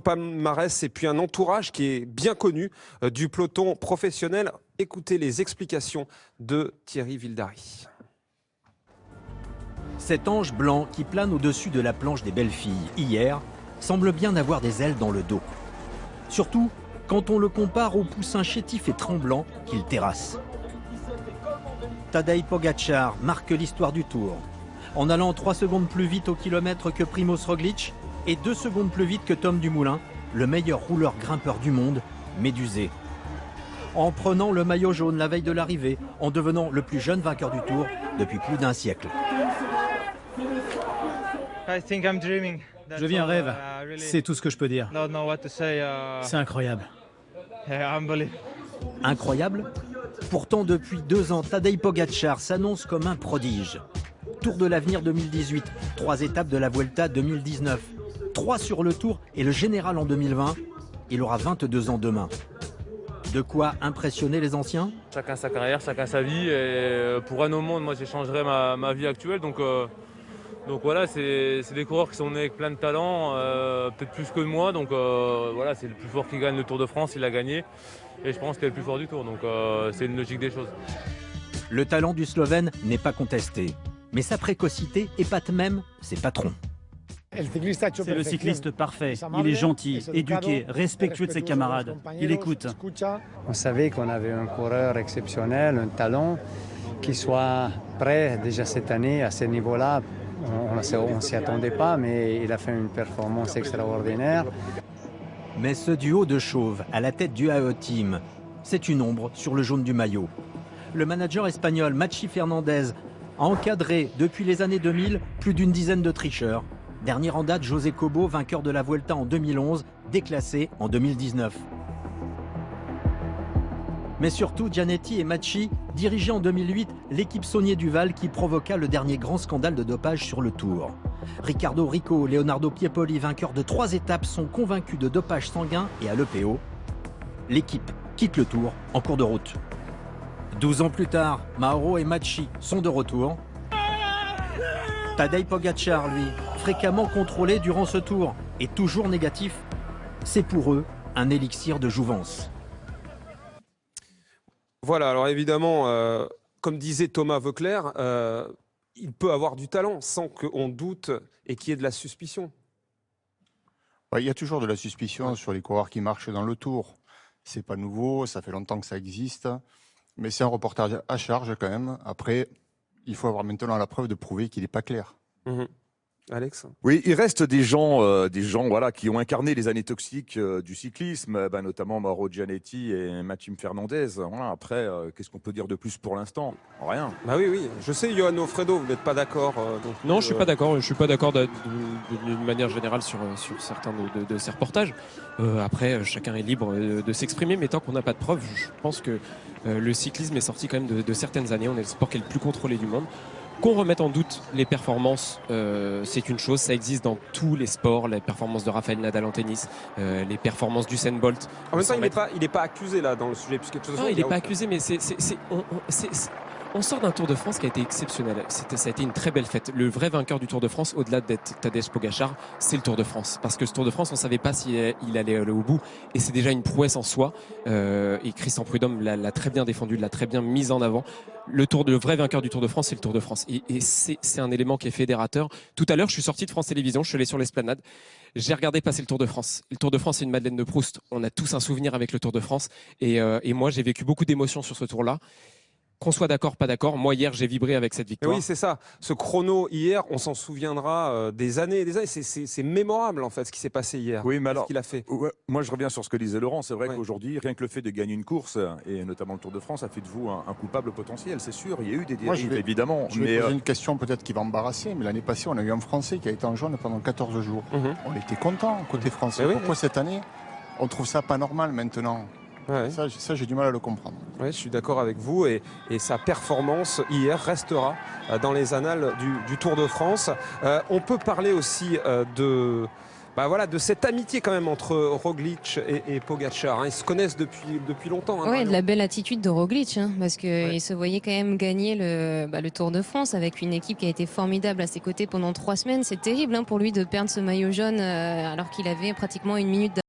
Palmarès et puis un entourage qui est bien connu du peloton professionnel. Écoutez les explications de Thierry Vildary. Cet ange blanc qui plane au-dessus de la planche des belles filles hier semble bien avoir des ailes dans le dos. Surtout quand on le compare au poussin chétif et tremblant qu'il terrasse. Tadej Pogačar marque l'histoire du Tour. En allant 3 secondes plus vite au kilomètre que Primož Roglič et 2 secondes plus vite que Tom Dumoulin, le meilleur rouleur grimpeur du monde, médusé. En prenant le maillot jaune la veille de l'arrivée, en devenant le plus jeune vainqueur du Tour depuis plus d'1 siècle. Je vis un rêve, c'est tout ce que je peux dire. C'est incroyable. Incroyable. Pourtant, depuis 2 ans, Tadej Pogačar s'annonce comme un prodige. Tour de l'Avenir 2018, 3 étapes de la Vuelta 2019, 3 sur le Tour et le Général en 2020. Il aura 22 ans demain. De quoi impressionner les anciens? Chacun sa carrière, chacun sa vie. Et pour un au monde, moi j'échangerais ma vie actuelle. Donc voilà, c'est des coureurs qui sont nés avec plein de talent, peut-être plus que moi. Donc voilà, c'est le plus fort qui gagne le Tour de France, il a gagné. Et je pense qu'il est le plus fort du Tour. Donc c'est une logique des choses. Le talent du Slovène n'est pas contesté. Mais sa précocité épate même ses patrons. C'est le cycliste parfait. Il est gentil, éduqué, respectueux de ses camarades. Il écoute. On savait qu'on avait un coureur exceptionnel, un talent qui soit prêt déjà cette année à ce niveau-là. On ne s'y attendait pas, mais il a fait une performance extraordinaire. Mais ce duo de chauves à la tête du AE Team, c'est une ombre sur le jaune du maillot. Le manager espagnol Machi Fernandez a encadré depuis les années 2000 plus d'une dizaine de tricheurs. Dernier en date, José Cobo, vainqueur de la Vuelta en 2011, déclassé en 2019. Mais surtout, Gianetti et Machi dirigeaient en 2008 l'équipe Saunier Duval qui provoqua le dernier grand scandale de dopage sur le Tour. Riccardo Rico, Leonardo Piepoli, vainqueurs de 3 étapes, sont convaincus de dopage sanguin et à l'EPO. L'équipe quitte le Tour en cours de route. 12 ans plus tard, Mauro et Machi sont de retour. Tadej Pogačar, lui, fréquemment contrôlé durant ce Tour et toujours négatif, c'est pour eux un élixir de jouvence. Voilà, alors évidemment, comme disait Thomas Voeckler, il peut avoir du talent sans qu'on doute et qu'il y ait de la suspicion. Il y a toujours de la suspicion sur les coureurs qui marchent dans le Tour. C'est pas nouveau, ça fait longtemps que ça existe, mais c'est un reportage à charge quand même. Après, il faut avoir maintenant la preuve de prouver qu'il n'est pas clair. Alex? Oui, il reste des gens voilà, qui ont incarné les années toxiques du cyclisme, notamment Mauro Gianetti et Mathieu Fernandez. Voilà, après, qu'est-ce qu'on peut dire de plus pour l'instant? Rien. Bah oui. Je sais, Johan Ofredo, vous n'êtes pas d'accord. Non, je suis pas d'accord. Je suis pas d'accord d'une manière générale sur certains de ces reportages. Après, chacun est libre de s'exprimer, mais tant qu'on n'a pas de preuves, je pense que le cyclisme est sorti quand même de certaines années. On est le sport qui est le plus contrôlé du monde. Qu'on remette en doute les performances, c'est une chose, ça existe dans tous les sports, les performances de Rafael Nadal en tennis, les performances d'Usain Bolt. En même temps, il n'est pas accusé là dans le sujet. Puisque, non, il n'est pas accusé, mais on sort d'un Tour de France qui a été exceptionnel. Ça a été une très belle fête. Le vrai vainqueur du Tour de France, au-delà d'être Tadej Pogačar, c'est le Tour de France. Parce que ce Tour de France, on ne savait pas s'il allait aller au bout. Et c'est déjà une prouesse en soi. Et Christian Prudhomme l'a très bien défendu, l'a très bien mis en avant. Le vrai vainqueur du Tour de France, c'est le Tour de France. Et c'est un élément qui est fédérateur. Tout à l'heure, je suis sorti de France Télévisions, je suis allé sur l'esplanade. J'ai regardé passer le Tour de France. Le Tour de France, c'est une Madeleine de Proust. On a tous un souvenir avec le Tour de France. Et moi, j'ai vécu beaucoup d'émotions sur ce Tour-là. Qu'on soit d'accord, pas d'accord, moi hier j'ai vibré avec cette victoire. Oui, c'est ça. Ce chrono hier, on s'en souviendra des années et des années. C'est mémorable en fait ce qui s'est passé hier. Oui, mais alors, ce qu'il a fait. Ouais, moi je reviens sur ce que disait Laurent. C'est vrai qu'aujourd'hui, rien que le fait de gagner une course, et notamment le Tour de France, a fait de vous un coupable potentiel, c'est sûr. Il y a eu des dérives, évidemment. Je vais poser une question peut-être qui va embarrasser, mais l'année passée, on a eu un Français qui a été en jaune pendant 14 jours. On était content côté français. Pourquoi cette année, on trouve ça pas normal maintenant? Ça j'ai du mal à le comprendre. Oui, je suis d'accord avec vous et sa performance hier restera dans les annales du Tour de France. On peut parler aussi voilà, de cette amitié quand même entre Roglic et Pogačar. Ils se connaissent depuis longtemps. Oui, de la belle attitude de Roglic, parce qu'il se voyait quand même gagner le Tour de France avec une équipe qui a été formidable à ses côtés pendant 3 semaines. C'est terrible pour lui de perdre ce maillot jaune alors qu'il avait pratiquement 1 minute